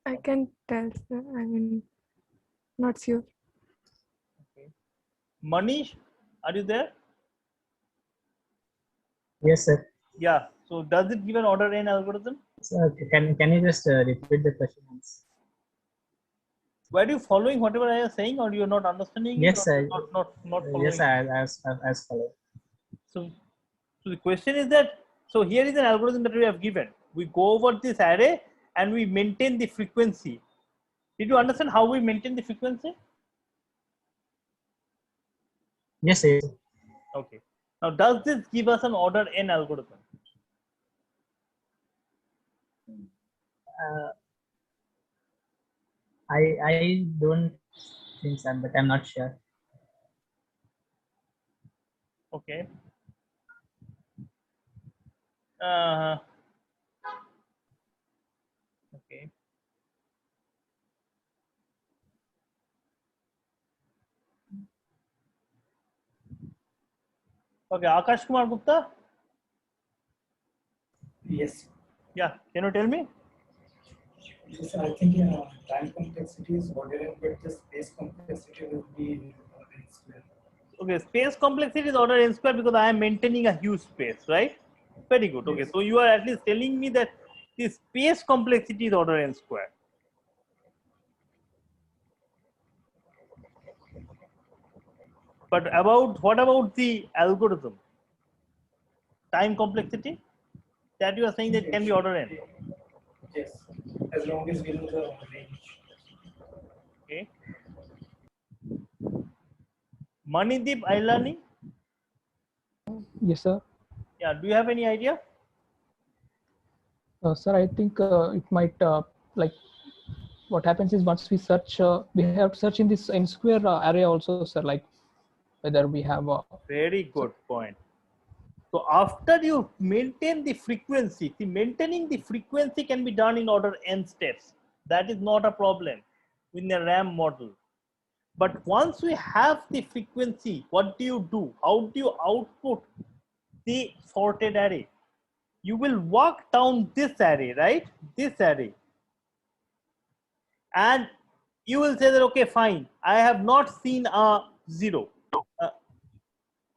I can tell, sir. I mean, not sure. Okay. Manish, are you there? Yes, sir. Yeah. So does it give an order n algorithm? So can you just repeat the question once? Were you following whatever I was saying, or you're not understanding? Yes, it, sir. Not following. Yes, I follow. So the question is that, so here is an algorithm that we have given. We go over this array and we maintain the frequency. Did you understand how we maintain the frequency? Yes, sir. Okay. Now, does this give us an order n algorithm? I don't think so, but I'm not sure. Okay. Okay. Okay, Akash Kumar Gupta. Yes. Yeah, can you tell me? Yes, I think time complexity is order n, but the space complexity will be order n square. Okay, space complexity is order n square because I am maintaining a huge space, right? Very good. Okay, Yes. so you are at least telling me that the space complexity is order n square. But what about the algorithm? Time complexity? That you are saying that can be order n. Yes, as long as we know the range. Okay. Manideep Ailani? Yes, sir. Yeah, do you have any idea? Sir, I think it might like what happens is once we search, we have to search in this n square array also, sir. Like whether we have. Very good point. So after you maintain the frequency, see, maintaining the frequency can be done in order n steps. That is not a problem in a RAM model. But once we have the frequency, what do you do? How do you output the sorted array? You will walk down this array, right? This array. And you will say that, okay, fine, I have not seen a 0.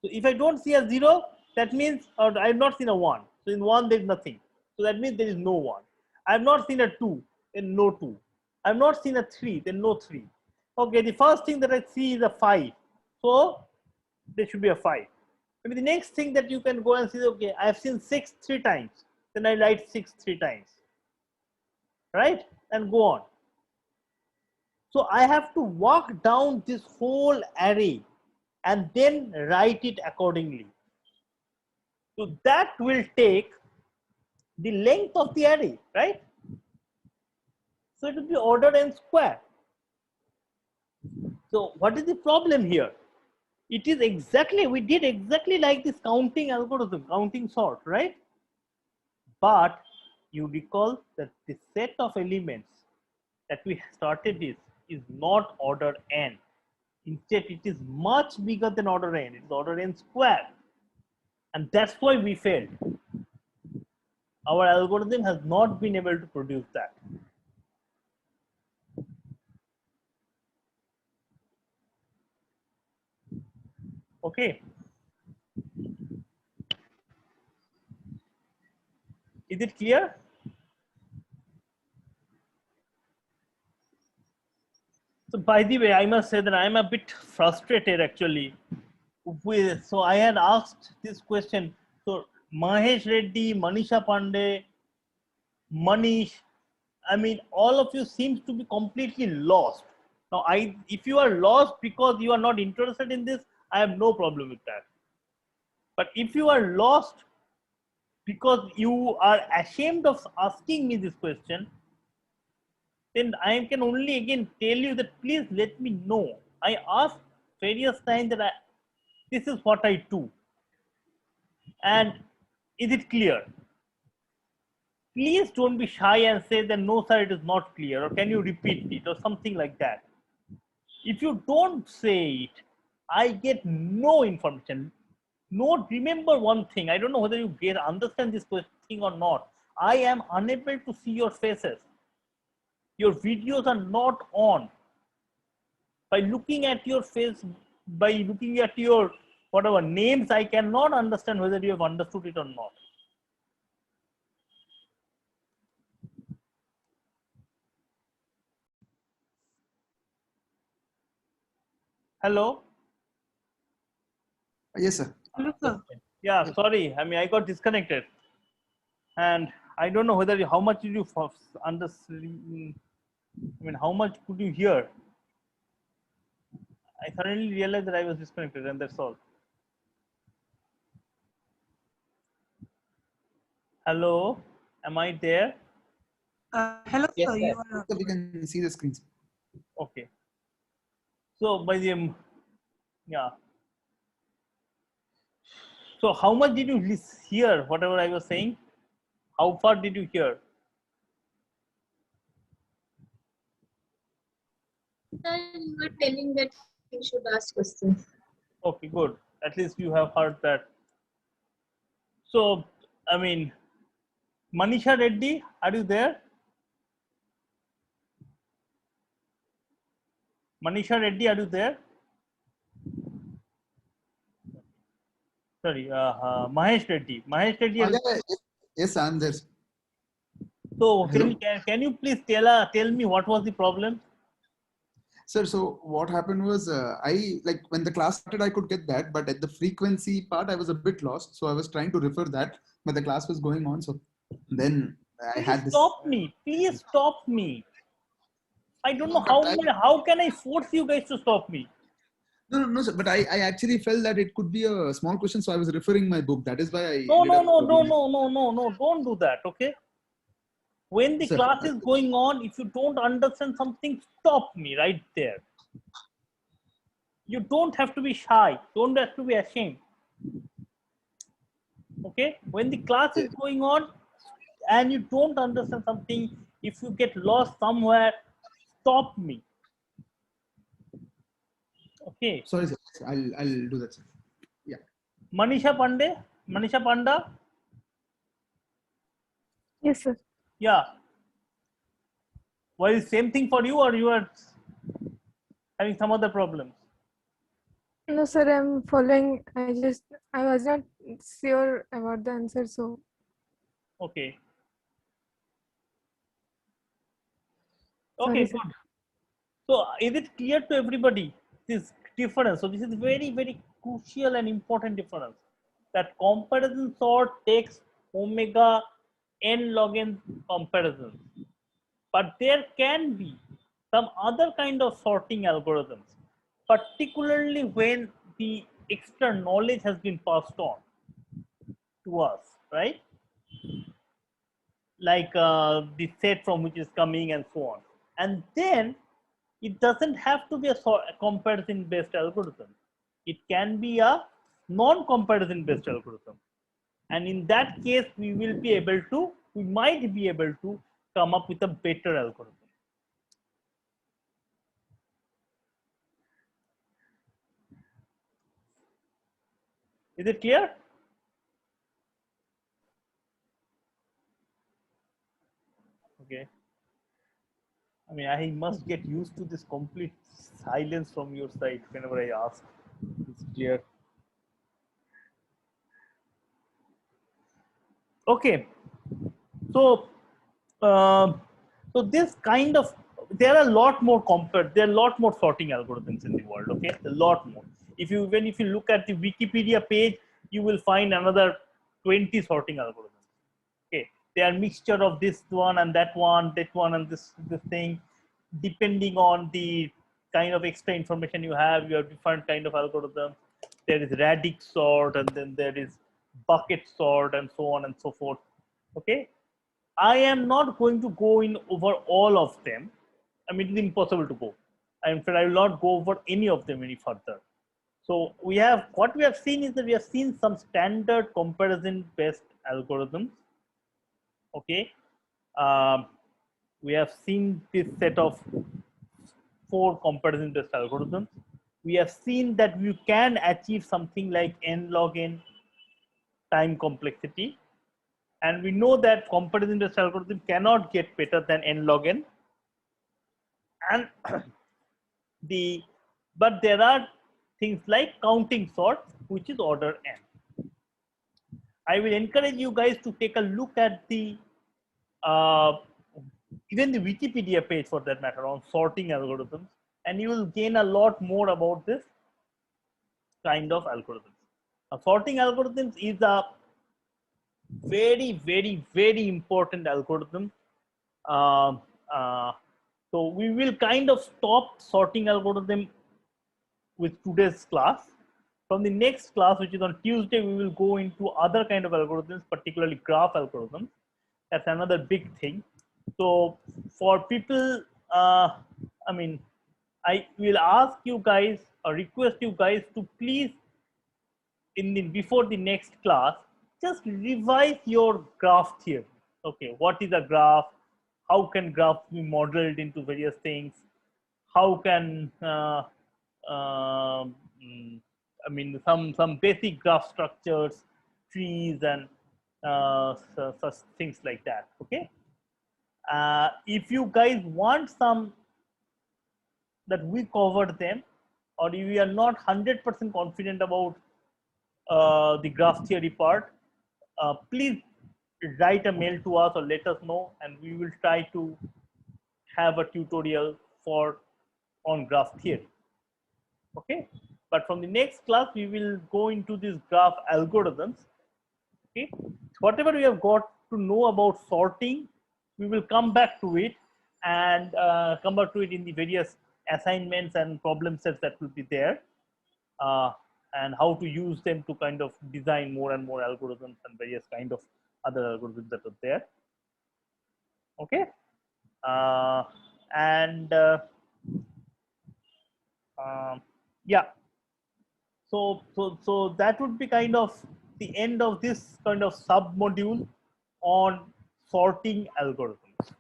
So if I don't see a 0, that means I have not seen a 1. So in 1, there is nothing. So that means there is no 1. I have not seen a 2, then no 2. I have not seen a 3, then no 3. Okay, the first thing that I see is a 5. So there should be a 5. Maybe the next thing that you can go and see, okay, I have seen 6 3 times. Then I write 6 3 times. Right? And go on. So I have to walk down this whole array and then write it accordingly. So that will take the length of the array, right? So it will be order n square. So what is the problem here? It is exactly, we did exactly like this counting algorithm, counting sort, right? But you recall that the set of elements that we started is not order n. Instead, it is much bigger than order n. It is order n square. And that's why we failed. Our algorithm has not been able to produce that. Okay. Is it clear? So by the way, I must say that I'm a bit frustrated actually. So I had asked this question. So Mahesh Reddy, Manisha Pandey, Manish, I mean, all of you seems to be completely lost. Now, if you are lost because you are not interested in this, I have no problem with that. But if you are lost because you are ashamed of asking me this question, then I can only again tell you that please let me know. I asked various times that this is what I do. And is it clear? Please don't be shy and say that no, sir, it is not clear, or can you repeat it, or something like that. If you don't say it, I get no information. Note, remember one thing. I don't know whether you understand this thing or not. I am unable to see your faces. Your videos are not on. By looking at your face, by looking at your whatever names, I cannot understand whether you have understood it or not. Hello? Yes, sir. Hello, sir. Yeah, sorry. I mean, I got disconnected. And I don't know whether how much did you understand? I mean, how much could you hear? I suddenly realized that I was disconnected, and that's all. Hello, am I there? Hello, Yes, sir. sir. You are. We can see the screens. Okay. So by the yeah. So how much did you hear? Whatever I was saying, how far did you hear? Sir, you were telling that you should ask questions. Okay, good. At least you have heard that. So, I mean, Manisha Reddy, are you there? Manisha Reddy, are you there? Sorry, Mahesh Reddy. Mahesh Reddy. Yes, I'm there. So can you please tell me what was the problem? Sir, so what happened was I like when the class started, I could get that, but at the frequency part, I was a bit lost. So I was trying to refer that, but the class was going on. So then I Please had this. stop me. Please stop me. I don't know But how can I force you guys to stop me? No, sir. But I actually felt that it could be a small question, so I was referring my book. That is why I No, ended no, up. no, no, no, no, no, no. Don't do that. Okay. When the Sir, class is going on, if you don't understand something, stop me right there. You don't have to be shy. Don't have to be ashamed. Okay. When the class is going on and you don't understand something, if you get lost somewhere, stop me. Okay. Sorry, sir. I'll do that, sir. Yeah. Manisha Panda. Yes, sir. Yeah. Was it same thing for you, or you are having some other problems? No, sir, I'm following. I was not sure about the answer, so. Okay. Sorry, Okay, sir. good. So is it clear to everybody this difference? So this is very, very crucial and important difference, that comparison sort takes omega n log n comparisons. But there can be some other kind of sorting algorithms, particularly when the extra knowledge has been passed on to us, right? Like the set from which is coming and so on. And then it doesn't have to be a comparison based algorithm. It can be a non-comparison based algorithm. And in that case, we might be able to come up with a better algorithm. Is it clear? Okay. I mean, I must get used to this complete silence from your side whenever I ask. It's clear. Okay. So, so this kind of, there are a lot more sorting algorithms in the world. Okay, a lot more. If you look at the Wikipedia page, you will find another 20 sorting algorithms. Okay, they are mixture of this one and that one and this thing. Depending on the kind of extra information you have different kind of algorithms. There is radix sort, and then there is bucket sort, and so on and so forth. Okay, I am not going to go in over all of them. I mean, it's impossible to go. In fact, I will not go over any of them any further. So what we have seen is that we have seen some standard comparison based algorithms. Okay, we have seen this set of 4 comparison based algorithms. We have seen that you can achieve something like n log n time complexity. And we know that comparison based algorithm cannot get better than n log n. And but there are things like counting sort, which is order n. I will encourage you guys to take a look at the even the Wikipedia page for that matter on sorting algorithms, and you will gain a lot more about this kind of algorithms. Sorting algorithms is a very, very, very important algorithm. So we will kind of stop sorting algorithm with today's class. From the next class, which is on Tuesday, we will go into other kind of algorithms, particularly graph algorithms. That's another big thing. So for people, I mean, I will ask you guys or request you guys to please, before the next class, just revise your graph theory. Okay, what is a graph? How can graphs be modeled into various things? How can I mean, some basic graph structures, trees, and such things like that. Okay. If you guys want some that we covered them, or if you are not 100% confident about the graph theory part, please write a mail to us or let us know, and we will try to have a tutorial for on graph theory. Okay, but from the next class we will go into these graph algorithms. Okay, whatever we have got to know about sorting, we will come back to it and come back to it in the various assignments and problem sets that will be there, and how to use them to kind of design more and more algorithms and various kind of other algorithms that are there. Okay, yeah. So that would be kind of the end of this kind of sub module on sorting algorithms.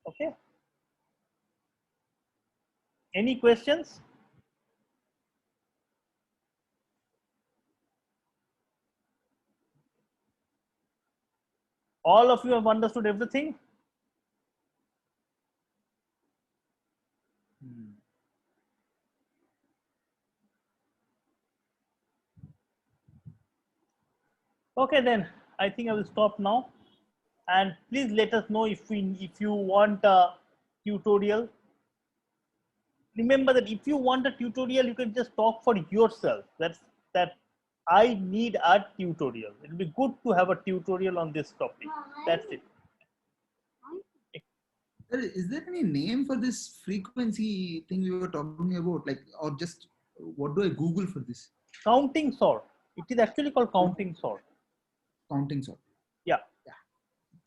Okay. Any questions? All of you have understood everything? Okay, then I think I will stop now. And please let us know if you want a tutorial. Remember that if you want a tutorial, you can just talk for yourself. That I need a tutorial. It will be good to have a tutorial on this topic. That's it. Is there any name for this frequency thing we were talking about? Like, or just what do I Google for this? Counting sort. It is actually called counting sort. Counting sort. Yeah. Yeah.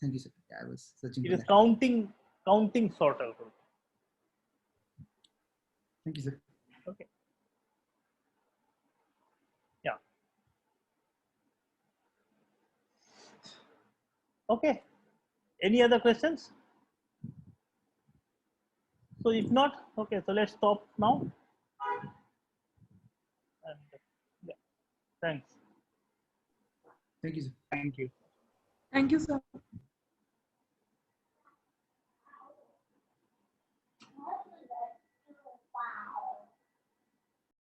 Thank you, sir. Yeah, I was searching. It is counting sort algorithm. Thank you, sir. Okay. Yeah. Okay. Any other questions? So if not, okay, so let's stop now. And, yeah. Thanks. Thank you, sir. Thank you. Thank you, sir.